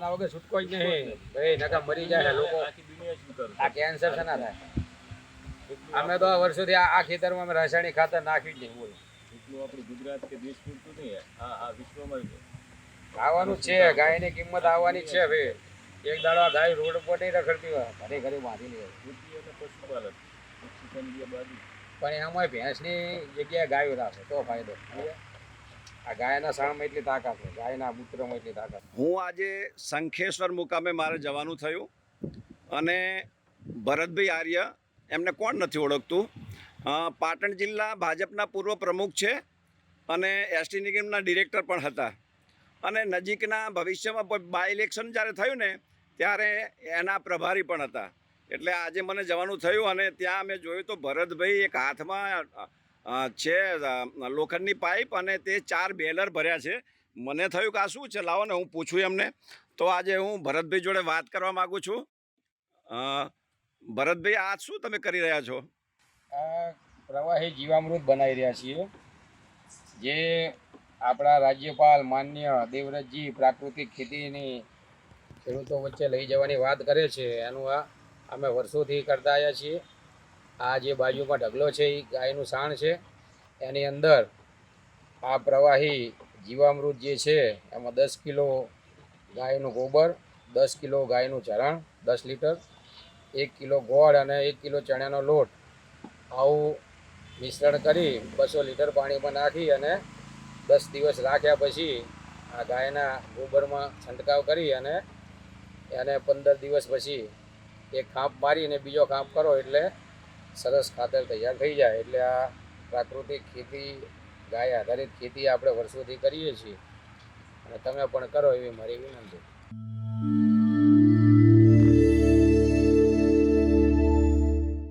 આના વગર છૂટકો જ નહીં ભાઈ, નકા મરી જાય લોકો. આ કેન્સર છે ના થાય. અમે તો વર્ષોથી આ ખેતરમાં અમે રાસાયણિક ખાતર નાખ્યું જ નહીં. બોલો એટલું આપણું ગુજરાત કે દેશ પૂરતું નહીં, આ વિશ્વમાં આવવાનું જ છે. ગાયની કિંમત આવવાની જ છે ભાઈ. એક દાડો આ ગાય રોડ ઉપર નહીં રખડતી હોય, ઘરે ઘરે બાંધી લે. ખેતી અને પશુપાલન બાજુ પણ એમાં ભેંસની જગ્યાએ ગાયો રાખે તો ફાયદો. આ ગાયના સાણમાં એટલી તાકાત છે, ગાયના મૂત્રમાં એટલી તાકાત. હું આજે શંખેશ્વર મુકામે મારે જવાનું થયું અને ભરતભાઈ આર્ય, એમને કોણ નથી ઓળખતું, પાટણ જિલ્લા ભાજપના પૂર્વ પ્રમુખ છે અને એસટી નિગમના ડિરેક્ટર પણ હતા. અને નજીકના ભવિષ્યમાં બાય ઇલેક્શન જ્યારે થયું ને ત્યારે એના પ્રભારી પણ હતા. એટલે આજે મને જવાનું થયું અને ત્યાં મેં જોયું તો ભરતભાઈ એક હાથમાં છે લોખંડની પાઇપ અને તે 4 બેલર ભર્યા છે. મને થયું કે આ શું છે, લાવો ને હું પૂછું એમને. તો આજે હું ભરતભાઈ જોડે વાત કરવા માગું છું. ભરતભાઈ, આ શું તમે કરી રહ્યા છો? આ પ્રવાહી જીવામૃત બનાવી રહ્યા છીએ, જે આપણા રાજ્યપાલ માન્ય દેવવ્રતજી પ્રાકૃતિક ખેતીની ખેડૂતો વચ્ચે લઈ જવાની વાત કરે છે. એનું આ અમે વર્ષોથી કરતા આવ્યા છીએ. આ જે બાજુમાં ઢગલો છે એ ગાયનું સાણ છે. એની અંદર આ પ્રવાહી જીવામૃત જે છે એમાં 10 કિલો ગાયનું ગોબર, 10 કિલો ગાયનું ચરણ 10 લીટર, 1 કિલો ગોળ અને 1 કિલો ચણાનો લોટ, આવું મિશ્રણ કરી 200 લીટર પાણીમાં નાખી અને 10 દિવસ રાખ્યા પછી આ ગાયના ગોબરમાં છંટકાવ કરી અને એને 15 દિવસ પછી એક ખાંપ મારીને બીજો ખાંપ કરો એટલે સરસ ખાતર તૈયાર થઈ જાય. એટલે આ પ્રાકૃતિક ખેતી, ગાય આધારિત ખેતી આપણે વર્ષોથી કરીએ છીએ અને તમે પણ કરો એવી મારી વિનંતી.